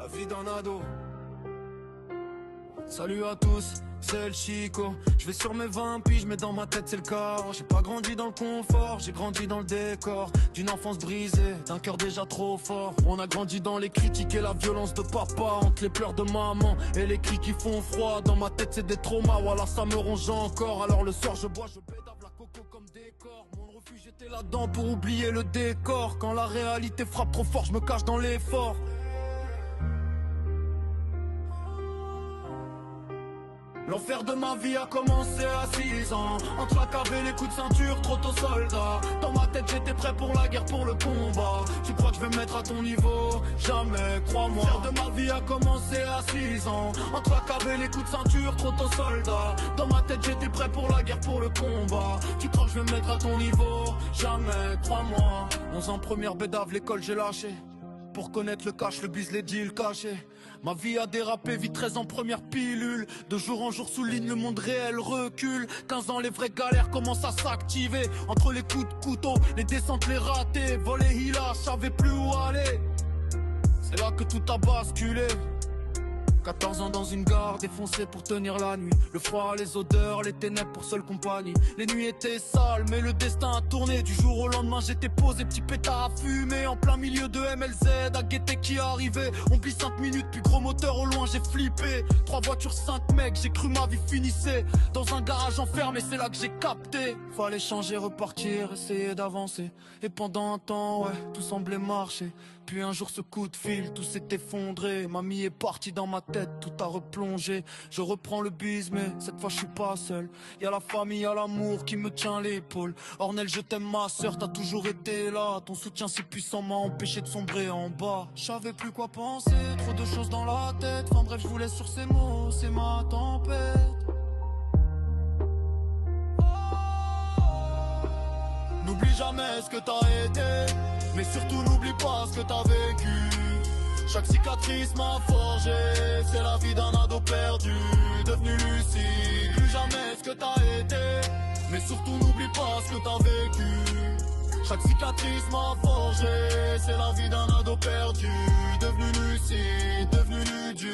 la vie d'un ado. Salut à tous, c'est le Chico. Je vais sur mes 20 piges mais dans ma tête c'est le corps. J'ai pas grandi dans le confort, j'ai grandi dans le décor d'une enfance brisée, d'un cœur déjà trop fort. On a grandi dans les critiques et la violence de papa, entre les pleurs de maman et les cris qui font froid. Dans ma tête c'est des traumas, voilà ça me ronge encore. Alors le soir je bois, je bédave la coco comme décor. Mon refuge était là-dedans pour oublier le décor. Quand la réalité frappe trop fort, je me cache dans l'effort. L'enfer de ma vie a commencé à 6 ans. Entre la cave et les coups de ceinture, trop tôt soldat. Dans ma tête j'étais prêt pour la guerre, pour le combat. Tu crois que je vais me mettre à ton niveau? Jamais, crois-moi. L'enfer de ma vie a commencé à 6 ans. Entre la cave et les coups de ceinture, trop tôt soldat. Dans ma tête j'étais prêt pour la guerre, pour le combat. Tu crois que je vais me mettre à ton niveau? Jamais, crois-moi. 11 ans première bédave, l'école j'ai lâché. Pour connaître le cash, le bise, les deals cachés. Ma vie a dérapé, vite 13 ans première pilule. De jour en jour souligne le monde réel recule. 15 ans les vraies galères commencent à s'activer. Entre les coups de couteau, les descentes, les ratés. Voler Hila, je savais plus où aller. C'est là que tout a basculé. 14 ans dans une gare, défoncé pour tenir la nuit. Le froid, les odeurs, les ténèbres pour seule compagnie. Les nuits étaient sales, mais le destin a tourné. Du jour au lendemain, j'étais posé, petit pétard à fumer. En plein milieu de MLZ, à guetter qui arrivait. On glisse 5 minutes, puis gros moteur au loin, j'ai flippé. 3 voitures, 5 mecs, j'ai cru ma vie finissait. Dans un garage enfermé, c'est là que j'ai capté. Fallait changer, repartir, essayer d'avancer. Et pendant un temps, ouais, tout semblait marcher. Puis un jour ce coup de fil, tout s'est effondré. Mamie est partie dans ma tête, tout a replongé. Je reprends le bise mais cette fois je suis pas seul. Y'a la famille, y'a l'amour qui me tient l'épaule. Ornel je t'aime ma sœur, t'as toujours été là. Ton soutien si puissant m'a empêché de sombrer en bas. Je savais plus quoi penser, trop de choses dans la tête. Enfin bref je vous laisse sur ces mots, c'est ma tempête. N'oublie jamais ce que t'as été, mais surtout n'oublie pas ce que t'as vécu. Chaque cicatrice m'a forgé, c'est la vie d'un ado perdu, devenu lucide. Plus jamais ce que t'as été, mais surtout n'oublie pas ce que t'as vécu. Chaque cicatrice m'a forgé, c'est la vie d'un ado perdu, devenu lucide, devenu dur.